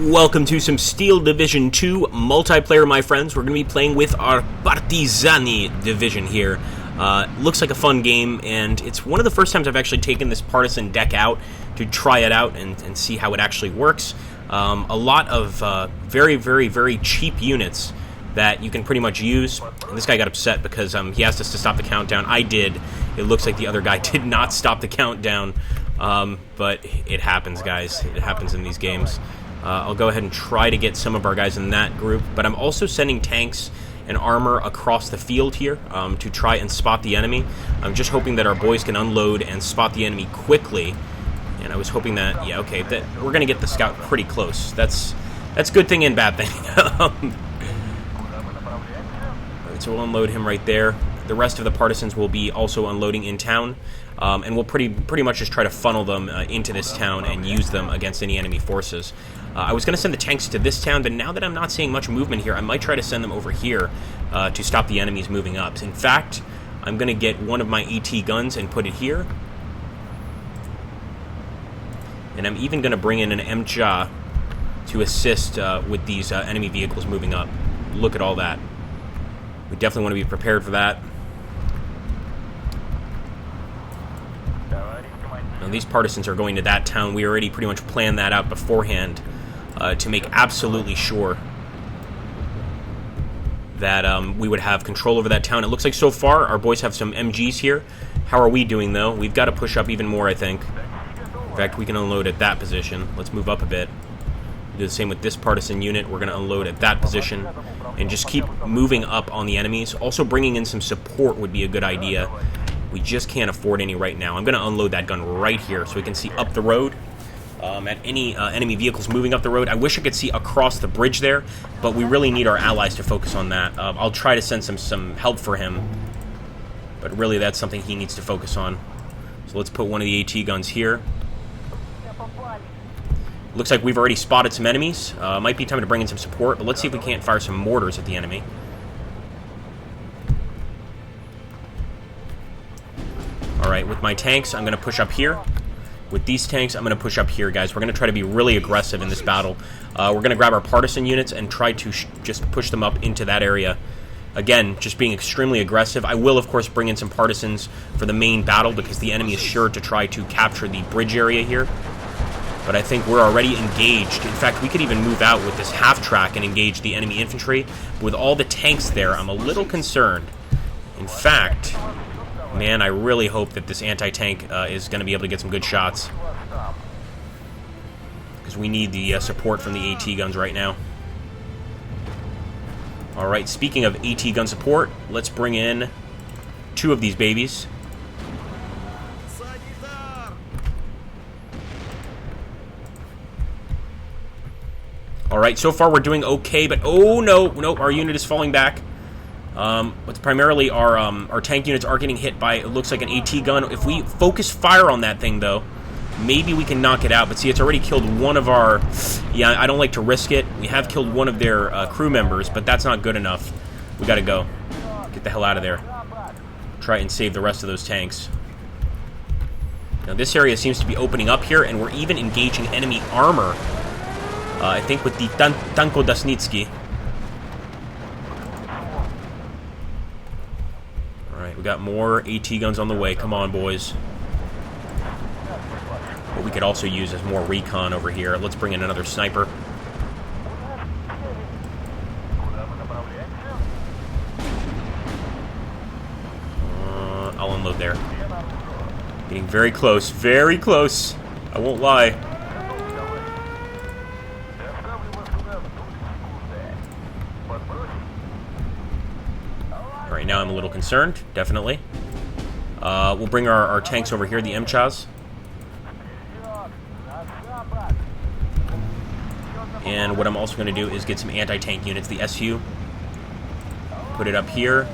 Welcome to some Steel Division 2 multiplayer, my friends. We're going to be playing with our Partisani division here. Looks like a fun game, and it's one of the first times I've actually taken this Partisan deck out to try it out and see how it actually works. A lot of very, very, very cheap units that you can pretty much use. And this guy got upset because he asked us to stop the countdown. I did. It looks like the other guy did not stop the countdown, but it happens, guys. It happens in these games. I'll go ahead and try to get some of our guys in that group, but I'm also sending tanks and armor across the field here to try and spot the enemy. I'm just hoping that our boys can unload and spot the enemy quickly, and I was hoping that, yeah, okay, that we're going to get the scout pretty close. That's good thing and bad thing. Alright, so we'll unload him right there. The rest of the Partisans will be also unloading in town, and we'll pretty much just try to funnel them into this town and use them against any enemy forces. I was going to send the tanks to this town, but now that I'm not seeing much movement here, I might try to send them over here to stop the enemies moving up. In fact, I'm going to get one of my AT guns and put it here. And I'm even going to bring in an MJA to assist with these enemy vehicles moving up. Look at all that. We definitely want to be prepared for that. Now, these Partisans are going to that town. We already pretty much planned that out beforehand to make absolutely sure that we would have control over that town. It looks like so far our boys have some MGs here. How are we doing, though? We've got to push up even more, I think. In fact, we can unload at that position. Let's move up a bit. Do the same with this Partisan unit. We're going to unload at that position and just keep moving up on the enemies. Also, bringing in some support would be a good idea. We just can't afford any right now. I'm going to unload that gun right here so we can see up the road at any enemy vehicles moving up the road. I wish I could see across the bridge there, but we really need our allies to focus on that. I'll try to send some help for him, but really that's something he needs to focus on. So let's put one of the AT guns here. Looks like we've already spotted some enemies. Might be time to bring in some support, but let's see if we can't fire some mortars at the enemy. Alright, with my tanks, I'm going to push up here. With these tanks, I'm going to push up here, guys. We're going to try to be really aggressive in this battle. We're going to grab our Partisan units and try to just push them up into that area. Again, just being extremely aggressive. I will, of course, bring in some Partisans for the main battle because the enemy is sure to try to capture the bridge area here. But I think we're already engaged. In fact, we could even move out with this half-track and engage the enemy infantry. With all the tanks there, I'm a little concerned. In fact, man, I really hope that this anti-tank is going to be able to get some good shots. Because we need the support from the AT guns right now. Alright, speaking of AT gun support, let's bring in two of these babies. Alright, so far we're doing okay, but oh no, our unit is falling back. But primarily our tank units are getting hit by, it looks like an AT gun. If we focus fire on that thing, though, maybe we can knock it out. But see, it's already killed one of our, yeah, I don't like to risk it. We have killed one of their crew members, but that's not good enough. We gotta go. Get the hell out of there. Try and save the rest of those tanks. Now this area seems to be opening up here, and we're even engaging enemy armor. I think with the Tanko Dasnitsky. Alright, we got more AT guns on the way. Come on, boys. What we could also use is more recon over here. Let's bring in another sniper. I'll unload there. Getting very close. Very close. I won't lie. Right now I'm a little concerned, definitely. We'll bring our tanks over here, the MCHAs. And what I'm also going to do is get some anti-tank units, the SU. Put it up here.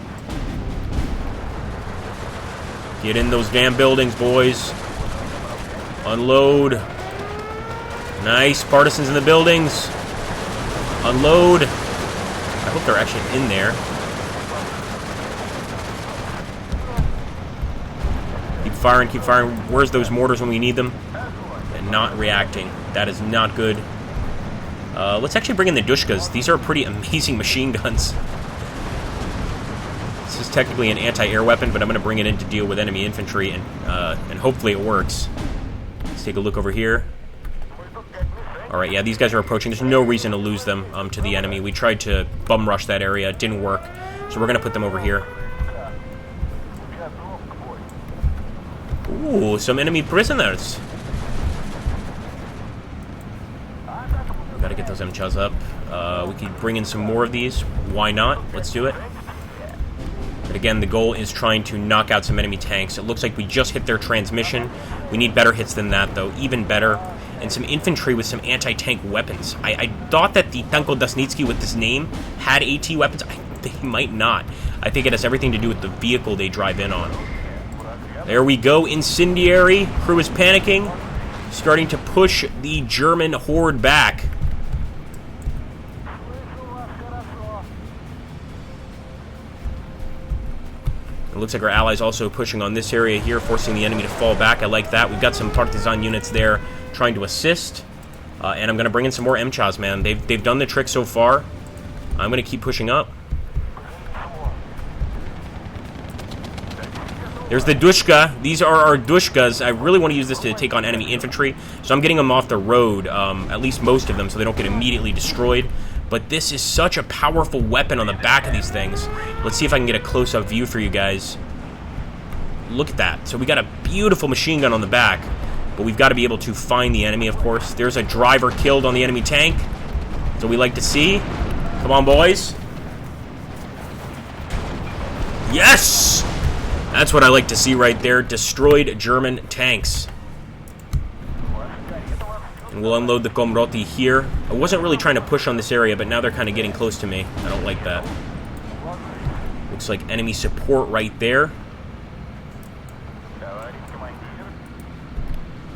Get in those damn buildings, boys. Unload. Nice, Partisans in the buildings. Unload. I hope they're actually in there. Keep firing. Where's those mortars when we need them? And not reacting. That is not good. Let's actually bring in the Dushkas. These are pretty amazing machine guns. This is technically an anti-air weapon, but I'm going to bring it in to deal with enemy infantry, and hopefully it works. Let's take a look over here. Alright, yeah, these guys are approaching. There's no reason to lose them to the enemy. We tried to bum rush that area. It didn't work. So we're going to put them over here. Ooh, some enemy prisoners. Gotta get those MCHAs up. We could bring in some more of these. Why not? Let's do it. But again, the goal is trying to knock out some enemy tanks. It looks like we just hit their transmission. We need better hits than that, though. Even better. And some infantry with some anti-tank weapons. I thought that the Tanko Dasnitsky with this name had AT weapons. They might not. I think it has everything to do with the vehicle they drive in on. There we go. Incendiary. Crew is panicking. Starting to push the German horde back. It looks like our allies also pushing on this area here, forcing the enemy to fall back. I like that. We've got some Partisan units there trying to assist. And I'm going to bring in some more MCHAs, man. They've done the trick so far. I'm going to keep pushing up. There's the Dushka. These are our Dushkas. I really want to use this to take on enemy infantry. So I'm getting them off the road, at least most of them, so they don't get immediately destroyed. But this is such a powerful weapon on the back of these things. Let's see if I can get a close-up view for you guys. Look at that. So we got a beautiful machine gun on the back. But we've got to be able to find the enemy, of course. There's a driver killed on the enemy tank. That's what we like to see. Come on, boys. Yes! That's what I like to see right there. Destroyed German tanks. And we'll unload the Komroti here. I wasn't really trying to push on this area, but now they're kind of getting close to me. I don't like that. Looks like enemy support right there.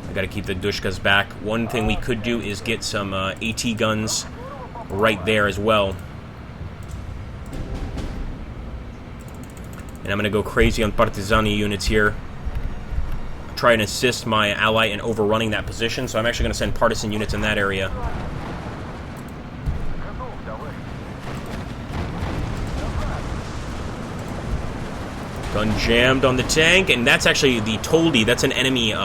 I gotta keep the Dushkas back. One thing we could do is get some AT guns right there as well. And I'm gonna go crazy on Partisani units here. Try and assist my ally in overrunning that position, so I'm actually gonna send Partisan units in that area. Gun jammed on the tank, and that's actually the Toldi. That's an enemy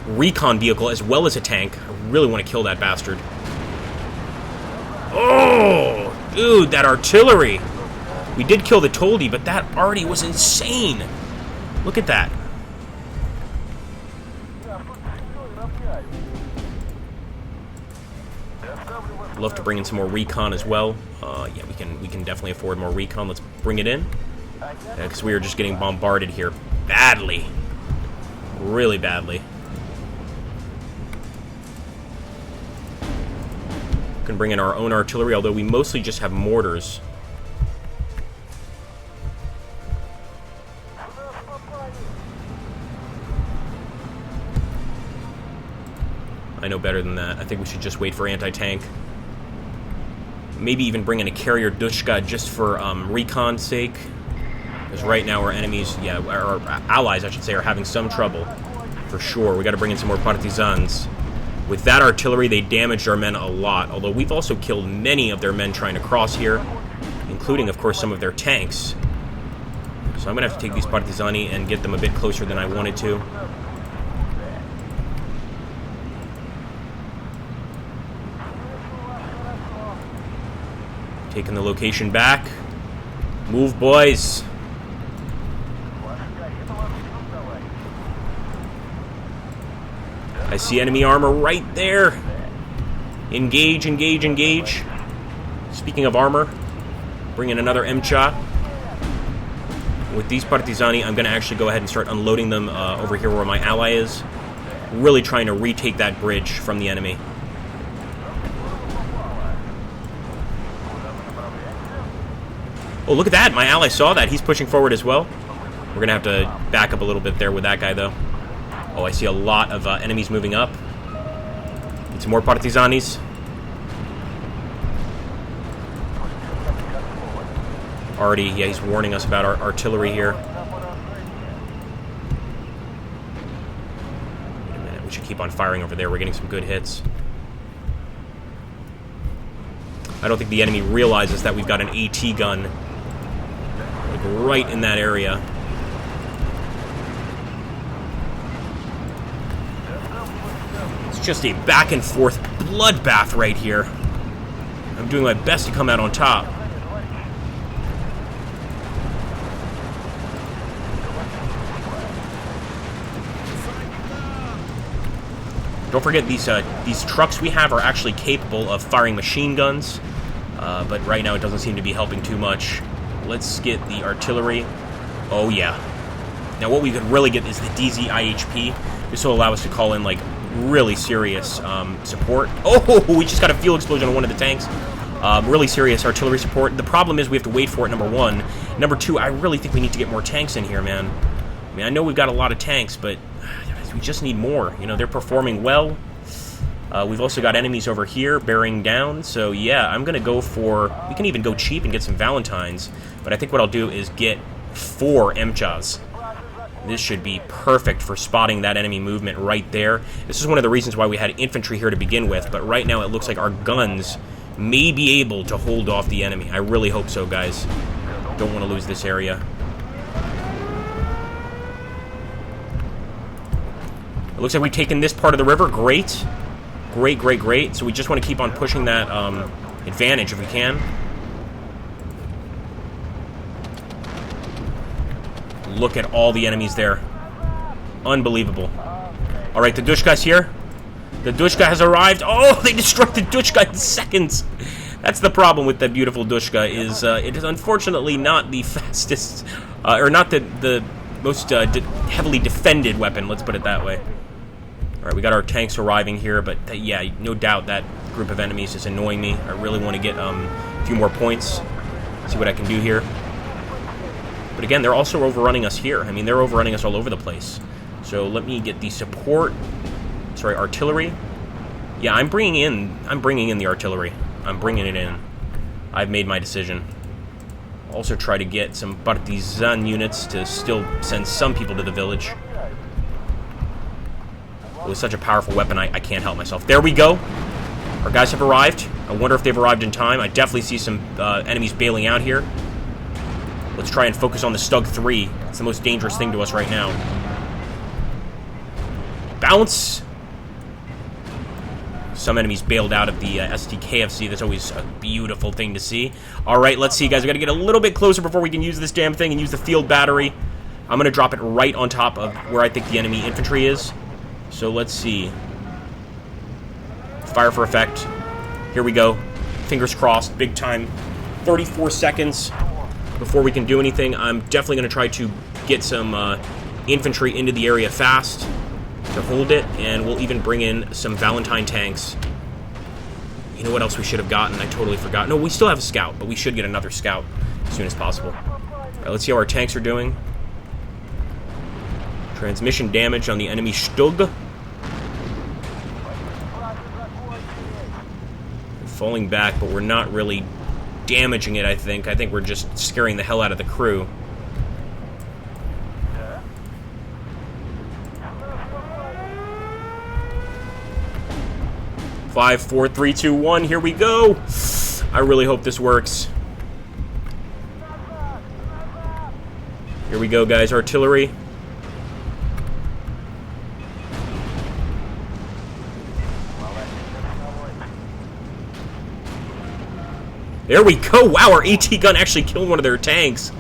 recon vehicle as well as a tank. I really want to kill that bastard. Oh, dude, that artillery. We did kill the Toldi, but that already was insane. Look at that. Love to bring in some more recon as well. Yeah, we can definitely afford more recon. Let's bring it in. Because we are just getting bombarded here badly. Really badly. Can bring in our own artillery, although we mostly just have mortars. I know better than that. I think we should just wait for anti-tank. Maybe even bring in a carrier Dushka just for recon's sake. Because right now our enemies, yeah, our allies, I should say, are having some trouble. For sure. We got to bring in some more Partisans. With that artillery, they damaged our men a lot. Although we've also killed many of their men trying to cross here. Including, of course, some of their tanks. So I'm going to have to take these Partisani and get them a bit closer than I wanted to. Taking the location back. Move, boys. I see enemy armor right there. Engage, engage, engage. Speaking of armor, bring in another MCHA. With these Partisani, I'm going to actually go ahead and start unloading them over here where my ally is. Really trying to retake that bridge from the enemy. Oh, look at that. My ally saw that. He's pushing forward as well. We're going to have to back up a little bit there with that guy, though. Oh, I see a lot of enemies moving up. Get some more Partisanis. Already, yeah, he's warning us about our artillery here. Wait a minute. We should keep on firing over there. We're getting some good hits. I don't think the enemy realizes that we've got an AT gun, like, right in that area. It's just a back and forth bloodbath right here. I'm doing my best to come out on top. Don't forget, these trucks we have are actually capable of firing machine guns, but right now it doesn't seem to be helping too much. Let's get the artillery. Oh yeah. Now what we could really get is the DZ IHP. This will allow us to call in, like, really serious support. Oh, we just got a fuel explosion on one of the tanks. Really serious artillery support. The problem is we have to wait for it, number one. Number two, I really think we need to get more tanks in here, man. I mean, I know we've got a lot of tanks, but we just need more. You know, they're performing well. We've also got enemies over here bearing down. So, yeah, I'm going to go for... We can even go cheap and get some Valentines. But I think what I'll do is get 4 MCHAs. This should be perfect for spotting that enemy movement right there. This is one of the reasons why we had infantry here to begin with. But right now it looks like our guns may be able to hold off the enemy. I really hope so, guys. Don't want to lose this area. It looks like we've taken this part of the river. Great. Great, great, great. So we just want to keep on pushing that advantage if we can. Look at all the enemies there. Unbelievable. Alright, the Dushka's here. The Dushka has arrived. Oh, they destroyed the Dushka in seconds. That's the problem with that beautiful Dushka, is it is unfortunately not the fastest, or not the most heavily defended weapon, let's put it that way. Alright, we got our tanks arriving here, but yeah, no doubt that group of enemies is annoying me. I really want to get a few more points, see what I can do here. But again, they're also overrunning us here. I mean, they're overrunning us all over the place. So let me get the support. Sorry, artillery. Yeah, I'm bringing in the artillery. I'm bringing it in. I've made my decision. Also try to get some Partisan units to still send some people to the village. It was such a powerful weapon, I can't help myself. There we go. Our guys have arrived. I wonder if they've arrived in time. I definitely see some enemies bailing out here. Let's try and focus on the Stug 3. It's the most dangerous thing to us right now. Bounce! Some enemies bailed out of the STKFC. That's always a beautiful thing to see. Alright, let's see, guys. We gotta get a little bit closer before we can use this damn thing and use the field battery. I'm gonna drop it right on top of where I think the enemy infantry is. So let's see. Fire for effect. Here we go. Fingers crossed. Big time. 34 seconds before we can do anything. I'm definitely going to try to get some infantry into the area fast to hold it, and we'll even bring in some Valentine tanks. You know what else we should have gotten? I totally forgot. No, we still have a scout, but we should get another scout as soon as possible. Alright, let's see how our tanks are doing. Transmission damage on the enemy Stug. Falling back, but we're not really damaging it, I think. I think we're just scaring the hell out of the crew. Five, four, three, two, one. Here we go. I really hope this works. Here we go, guys. Artillery. There we go! Wow, our AT gun actually killed one of their tanks.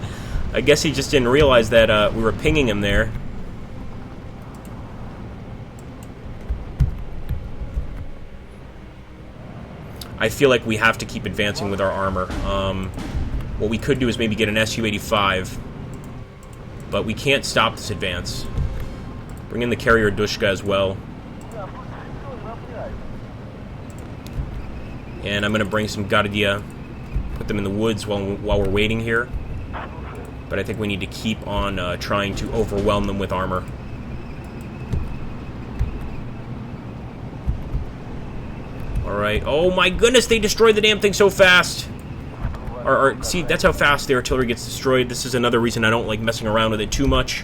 I guess he just didn't realize that we were pinging him there. I feel like we have to keep advancing with our armor. What we could do is maybe get an Su-85, but we can't stop this advance. Bring in the carrier Dushka as well. And I'm going to bring some Gardia. Put them in the woods while we're waiting here. But I think we need to keep on trying to overwhelm them with armor. Alright. Oh my goodness, they destroyed the damn thing so fast! See, that's how fast the artillery gets destroyed. This is another reason I don't like messing around with it too much.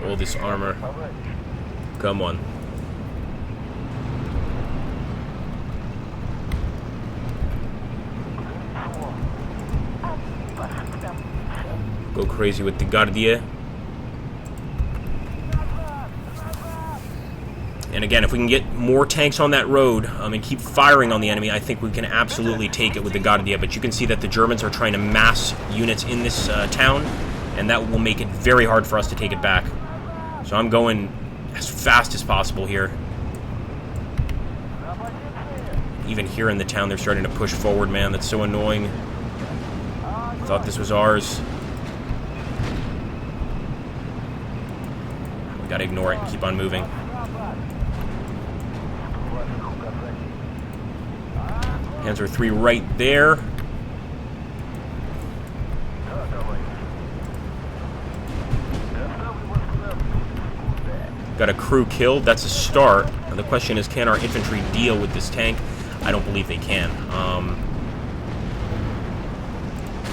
all this armor. Come on. Go crazy with the Guardia. And again, if we can get more tanks on that road and keep firing on the enemy, I think we can absolutely take it with the Guardia. But you can see that the Germans are trying to mass units in this town, and that will make it very hard for us to take it back. So I'm going as fast as possible here. Even here in the town, they're starting to push forward, man. That's so annoying. Thought this was ours. We gotta ignore it and keep on moving. Panzer III right there. Got a crew killed. That's a start. And the question is, can our infantry deal with this tank? I don't believe they can.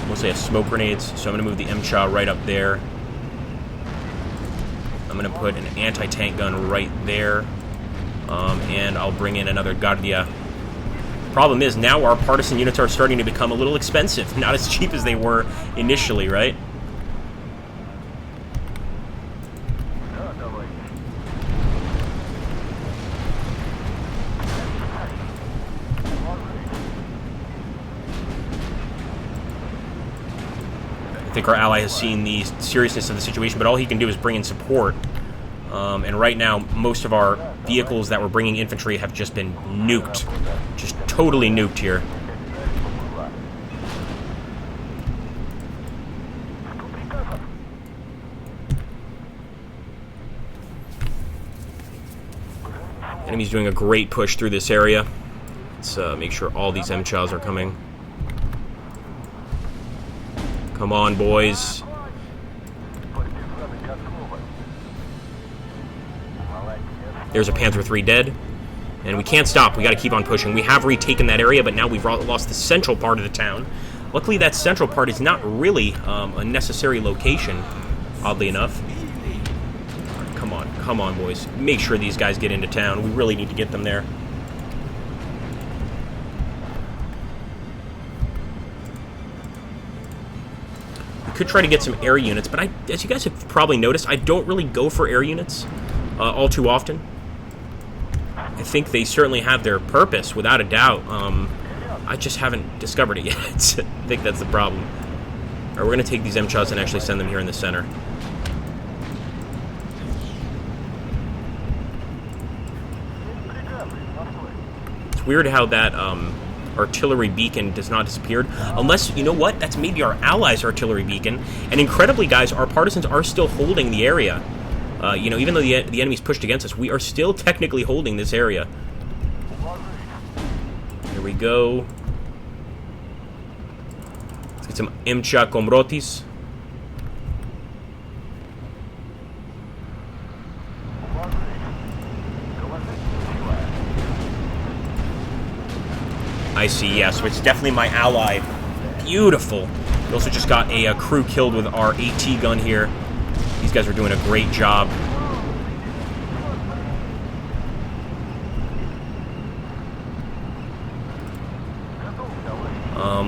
Mostly have smoke grenades, so I'm going to move the MCHA right up there. I'm going to put an anti-tank gun right there. And I'll bring in another Guardia. Problem is, now our partisan units are starting to become a little expensive. Not as cheap as they were initially, right? I think our ally has seen the seriousness of the situation, but all he can do is bring in support. And right now, most of our vehicles that were bringing infantry have just been nuked. Just totally nuked here. Enemy's doing a great push through this area. Let's make sure all these MCHAs are coming. Come on, boys. There's a Panther III dead. And we can't stop. We got to keep on pushing. We have retaken that area, but now we've lost the central part of the town. Luckily, that central part is not really a necessary location, oddly enough. Right, come on, boys. Make sure these guys get into town. We really need to get them there. We could try to get some air units, but as you guys have probably noticed, I don't really go for air units all too often. I think they certainly have their purpose, without a doubt. I just haven't discovered it yet. I think that's the problem. Alright, we're going to take these MCHAs and actually send them here in the center. It's weird how that artillery beacon does not disappear. Unless, you know what? That's maybe our allies' artillery beacon. And incredibly, guys, our partisans are still holding the area. You know, even though the enemy's pushed against us, we are still technically holding this area. Here we go. Let's get some MCHA Comrotis. I see, yeah, so it's definitely my ally. Beautiful. We also just got a crew killed with our AT gun here. These guys are doing a great job.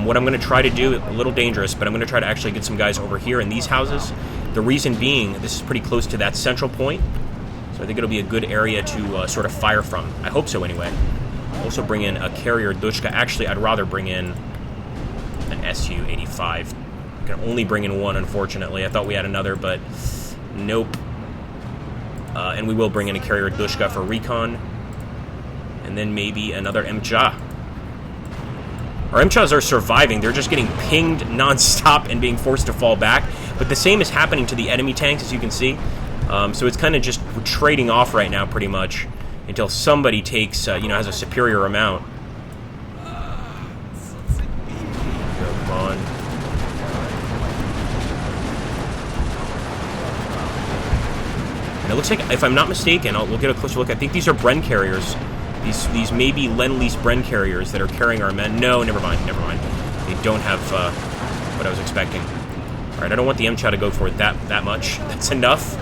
What I'm going to try to do, a little dangerous, but I'm going to try to actually get some guys over here in these houses. The reason being, this is pretty close to that central point, so I think it'll be a good area to sort of fire from. I hope so, anyway. Also bring in a carrier Dushka. Actually, I'd rather bring in an Su-85. I can only bring in one, unfortunately. I thought we had another, but nope. And we will bring in a carrier Dushka for recon. And then maybe another MCHA. Our MCHAs are surviving. They're just getting pinged non-stop and being forced to fall back. But the same is happening to the enemy tanks, as you can see. So it's kind of just trading off right now, pretty much, until somebody takes, has a superior amount. Come on. And it looks like, if I'm not mistaken, we'll get a closer look. I think these are Bren carriers. These may be Lend-Lease Bren carriers that are carrying our men. No, never mind. They don't have what I was expecting. Alright, I don't want the MCHA to go for it that much. That's enough.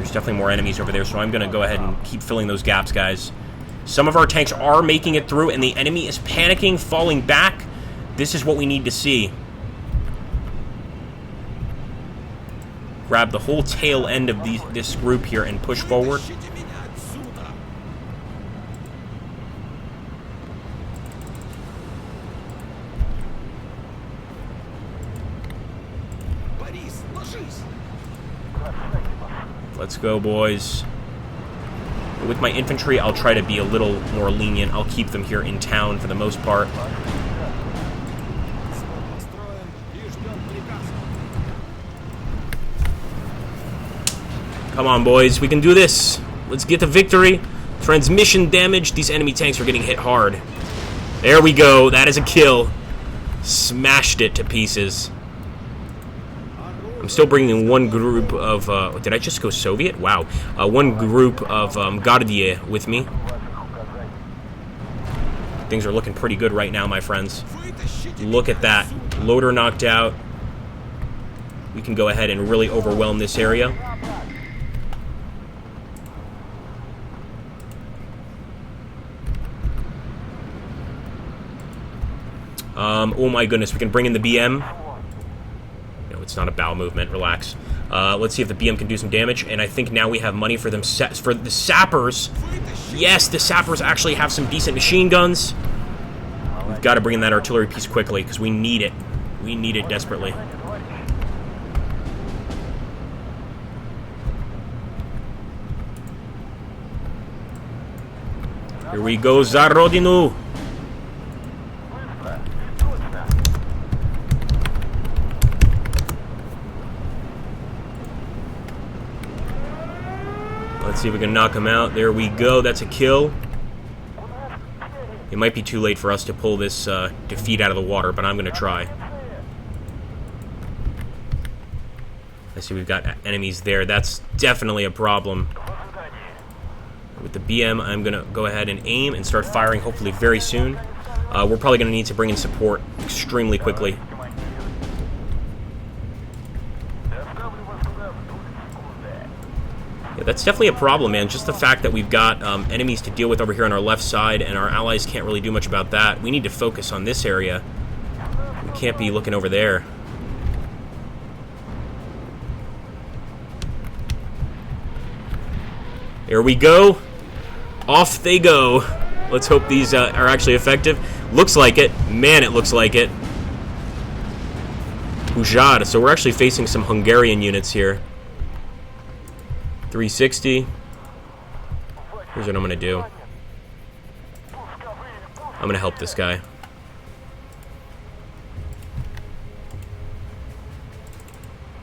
There's definitely more enemies over there, so I'm going to go ahead and keep filling those gaps, guys. Some of our tanks are making it through, and the enemy is panicking, falling back. This is what we need to see. Grab the whole tail end of this group here and push forward. Let's go, boys. With my infantry, I'll try to be a little more lenient. I'll keep them here in town for the most part. Come on, boys. We can do this. Let's get the victory. Transmission damage. These enemy tanks are getting hit hard. There we go. That is a kill. Smashed it to pieces. I'm still bringing one group of... did I just go Soviet? Wow. One group of Gardie with me. Things are looking pretty good right now, my friends. Look at that. Loader knocked out. We can go ahead and really overwhelm this area. Oh my goodness, we can bring in the BM. No, it's not a bowel movement, relax. Let's see if the BM can do some damage, and I think now we have money for them for the sappers. Yes, the sappers actually have some decent machine guns. We've got to bring in that artillery piece quickly, because we need it. We need it desperately. Here we go, Zarodinu. Let's see if we can knock him out. There we go. That's a kill. It might be too late for us to pull this defeat out of the water, but I'm going to try. I see we've got enemies there. That's definitely a problem. With the BM, I'm going to go ahead and aim and start firing hopefully very soon. We're probably going to need to bring in support extremely quickly. Yeah, that's definitely a problem, man. Just the fact that we've got enemies to deal with over here on our left side, and our allies can't really do much about that. We need to focus on this area. We can't be looking over there. There we go. Off they go. Let's hope these are actually effective. Looks like it. Man, it looks like it. Hujar. So we're actually facing some Hungarian units here. 360. Here's what I'm going to do. I'm going to help this guy.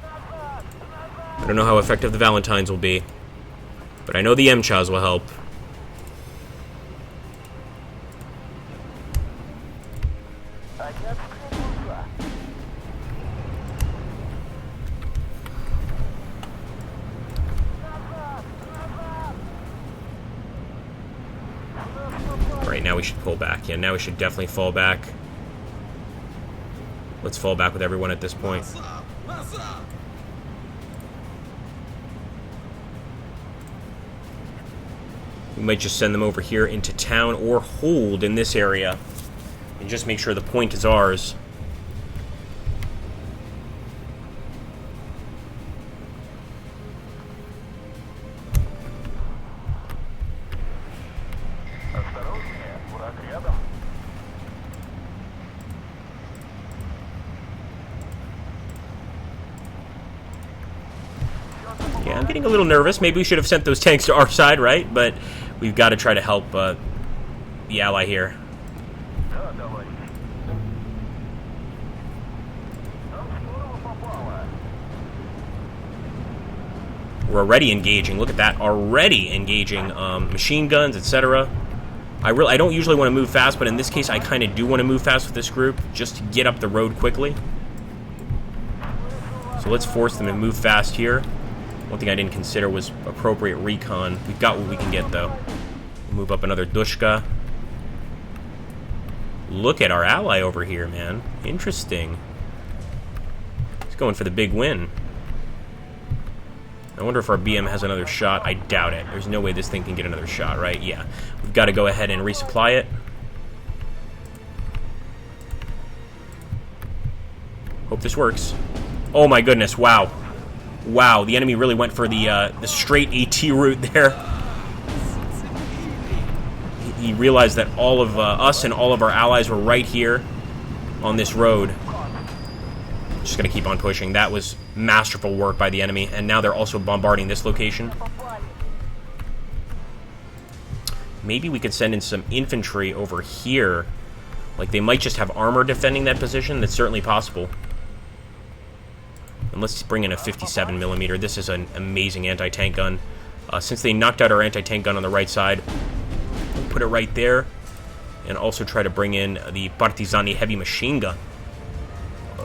I don't know how effective the Valentines will be, but I know the MCHAs will help. Right, now we should pull back. Yeah, now we should definitely fall back. Let's fall back with everyone at this point. We might just send them over here into town or hold in this area and just make sure the point is ours. Yeah, I'm getting a little nervous. Maybe we should have sent those tanks to our side, right? But we've got to try to help the ally here. We're already engaging. Look at that. Already engaging machine guns, etc. I don't usually want to move fast, but in this case I kind of do want to move fast with this group just to get up the road quickly. So let's force them to move fast here. One thing I didn't consider was appropriate recon. We've got what we can get, though. Move up another Dushka. Look at our ally over here, man. Interesting. He's going for the big win. I wonder if our BM has another shot. I doubt it. There's no way this thing can get another shot, right? Yeah. We've got to go ahead and resupply it. Hope this works. Oh my goodness, wow. Wow, the enemy really went for the straight AT route there. He realized that all of us and all of our allies were right here on this road. Just going to keep on pushing. That was masterful work by the enemy, and now they're also bombarding this location. Maybe we could send in some infantry over here. Like, they might just have armor defending that position. That's certainly possible. And let's bring in a 57mm. This is an amazing anti-tank gun. Since they knocked out our anti-tank gun on the right side, we'll put it right there. And also try to bring in the Partisan heavy machine gun.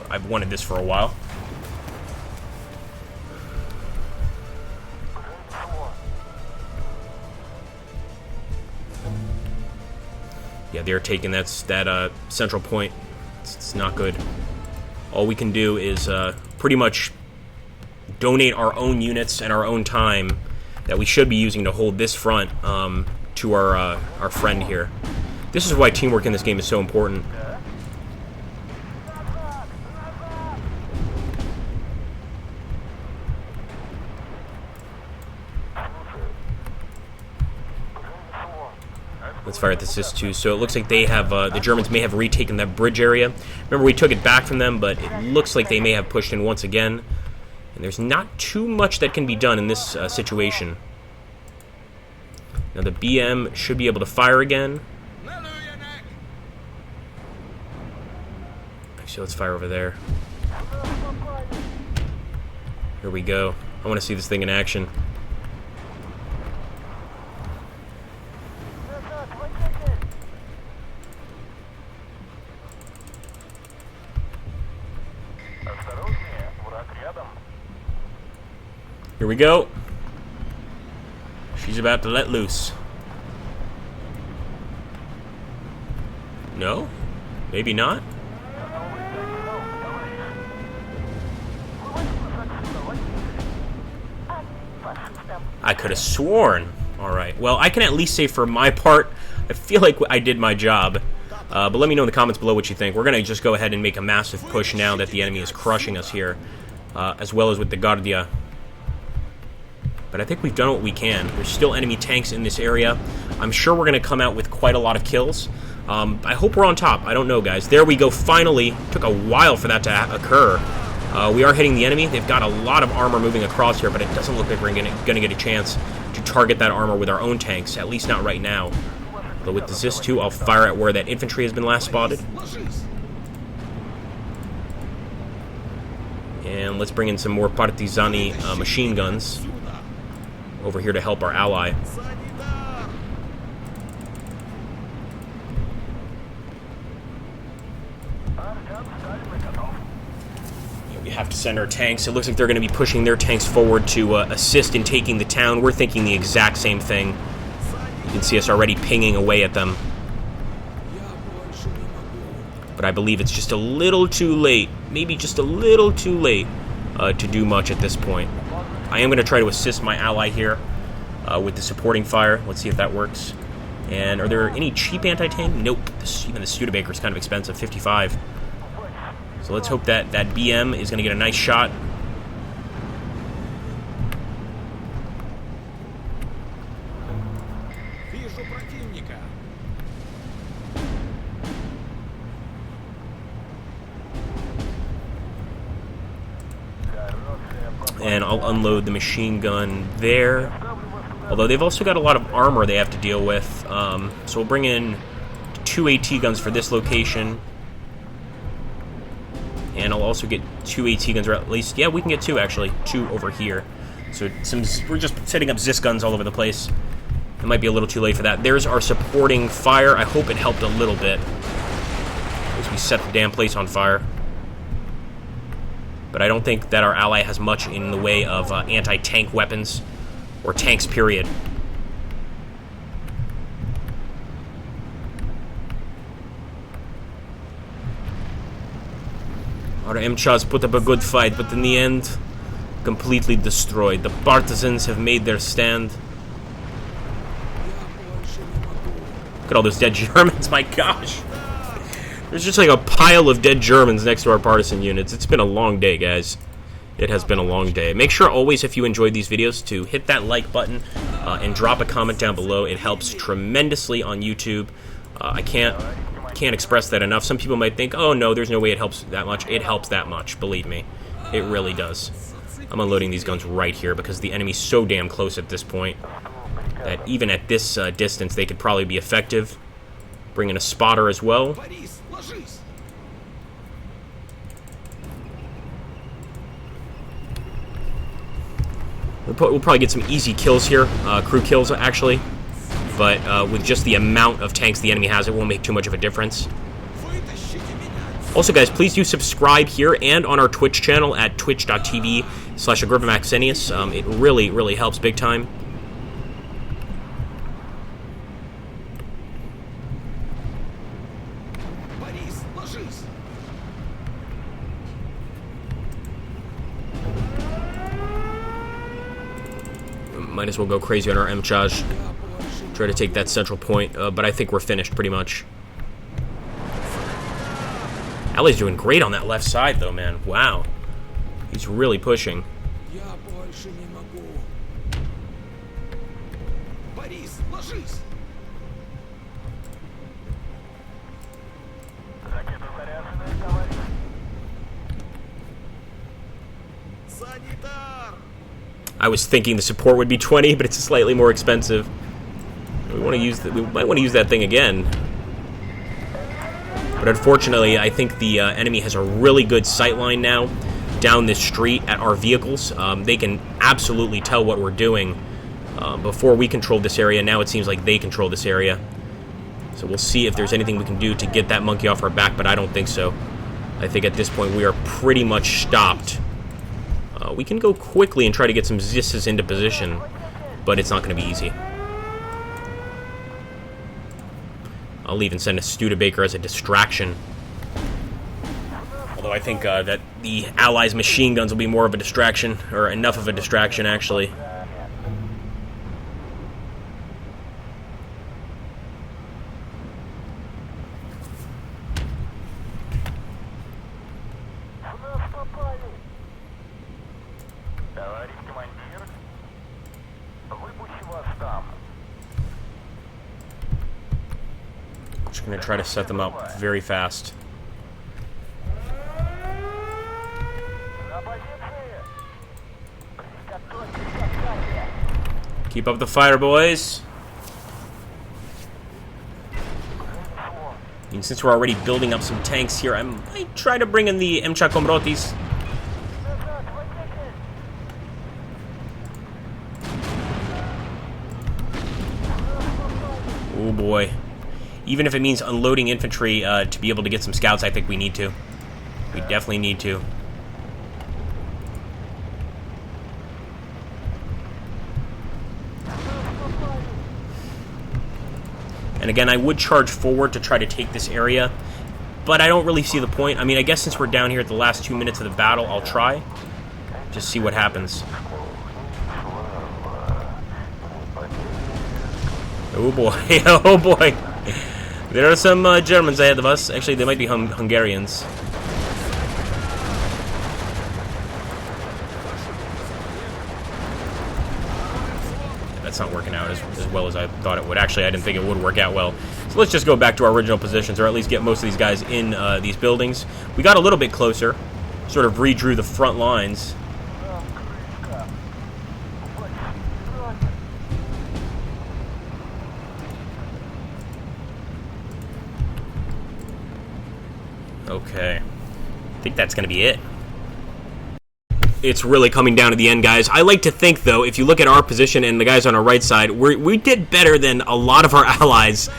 I've wanted this for a while. Yeah, they're taking that central point. It's not good. All we can do is pretty much donate our own units and our own time that we should be using to hold this front to our friend here. This is why teamwork in this game is so important. Let's fire at the SIS-2. So it looks like they have, the Germans may have retaken that bridge area. Remember, we took it back from them, but it looks like they may have pushed in once again. And there's not too much that can be done in this situation. Now the BM should be able to fire again. Actually, let's fire over there. Here we go. I want to see this thing in action. Here we go. She's about to let loose. No? Maybe not? I could have sworn. Alright, well, I can at least say for my part, I feel like I did my job. But let me know in the comments below what you think. We're going to just go ahead and make a massive push now that the enemy is crushing us here. As well as with the Guardia. But I think we've done what we can. There's still enemy tanks in this area. I'm sure we're going to come out with quite a lot of kills. I hope we're on top. I don't know, guys. There we go, finally. Took a while for that to occur. We are hitting the enemy. They've got a lot of armor moving across here, but it doesn't look like we're going to get a chance to target that armor with our own tanks, at least not right now. But with the ZIS-2, I'll fire at where that infantry has been last spotted. And let's bring in some more Partisani machine guns over here to help our ally. We have to send our tanks. It looks like they're going to be pushing their tanks forward to assist in taking the town. We're thinking the exact same thing. You can see us already pinging away at them. But I believe it's just a little too late. Maybe just a little too late to do much at this point. I am going to try to assist my ally here with the supporting fire. Let's see if that works. And are there any cheap anti-tank? Nope. Even the Studebaker is kind of expensive, 55. So let's hope that that BM is going to get a nice shot. And I'll unload the machine gun there. Although they've also got a lot of armor they have to deal with. So we'll bring in 2 AT guns for this location. And I'll also get 2 AT guns, or at least, yeah, we can get 2 actually. 2 over here. So we're just setting up ZIS guns all over the place. It might be a little too late for that. There's our supporting fire. I hope it helped a little bit, as we set the damn place on fire. But I don't think that our ally has much in the way of anti-tank weapons, or tanks, period. Our MCHAs put up a good fight, but in the end, completely destroyed. The Partisans have made their stand. Look at all those dead Germans, my gosh. There's just like a pile of dead Germans next to our partisan units. It's been a long day, guys. It has been a long day. Make sure always, if you enjoyed these videos, to hit that like button and drop a comment down below. It helps tremendously on YouTube. I can't express that enough. Some people might think, oh no, there's no way it helps that much. It helps that much, believe me. It really does. I'm unloading these guns right here because the enemy's so damn close at this point that even at this distance, they could probably be effective. Bring in a spotter as well. We'll probably get some easy kills here, crew kills actually, but with just the amount of tanks the enemy has, it won't make too much of a difference. Also, guys, please do subscribe here and on our Twitch channel at twitch.tv/agrippaMaxenius. It really, really helps big time. Might as well go crazy on our M-charge. Try to take that central point, but I think we're finished pretty much. Ali's doing great on that left side, though, man. Wow. He's really pushing. I was thinking the support would be 20, but it's slightly more expensive. We might want to use that thing again. But unfortunately, I think the enemy has a really good sight line now down this street at our vehicles. They can absolutely tell what we're doing. Before we controlled this area, now it seems like they control this area. So we'll see if there's anything we can do to get that monkey off our back, but I don't think so. I think at this point we are pretty much stopped. We can go quickly and try to get some Zisses into position, but it's not going to be easy. I'll even send a Studebaker as a distraction. Although I think that the Allies' machine guns will be more of a distraction, or enough of a distraction, actually. Just going to try to set them up very fast. Keep up the fire, boys. And since we're already building up some tanks here, I might try to bring in the Mchakomrotis. Oh boy. Even if it means unloading infantry to be able to get some scouts, I think we need to. We definitely need to. And again, I would charge forward to try to take this area, but I don't really see the point. I mean, I guess since we're down here at the last 2 minutes of the battle, I'll try. Just see what happens. Oh boy, oh boy. There are some Germans ahead of us. Actually, they might be Hungarians. That's not working out as well as I thought it would. Actually, I didn't think it would work out well. So let's just go back to our original positions, or at least get most of these guys in these buildings. We got a little bit closer. Sort of redrew the front lines. Okay. I think that's going to be it. It's really coming down to the end, guys. I like to think, though, if you look at our position and the guys on our right side, we did better than a lot of our allies.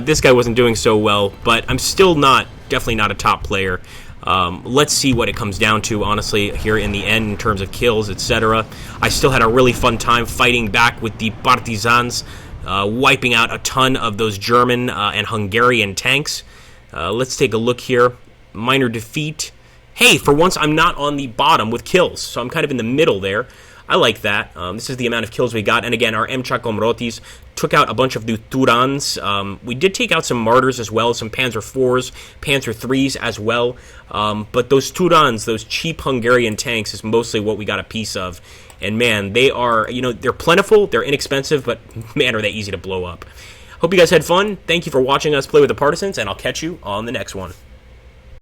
This guy wasn't doing so well, but I'm still definitely not a top player. Let's see what it comes down to, honestly, here in the end in terms of kills, etc. I still had a really fun time fighting back with the Partisans, wiping out a ton of those German and Hungarian tanks. Let's take a look here. Minor defeat. hey, for once I'm not on the bottom with kills, so I'm kind of in the middle there. I like that. This is the amount of kills we got. And again, our Mchakomrotis took out a bunch of the Turans. We did take out some Martyrs as well, some Panzer IVs, Panzer IIIs as well. But those Turans, those cheap Hungarian tanks, is mostly what we got a piece of. And man, they are, they're plentiful, they're inexpensive, but man, are they easy to blow up. Hope you guys had fun. Thank you for watching us play with the Partisans, and I'll catch you on the next one.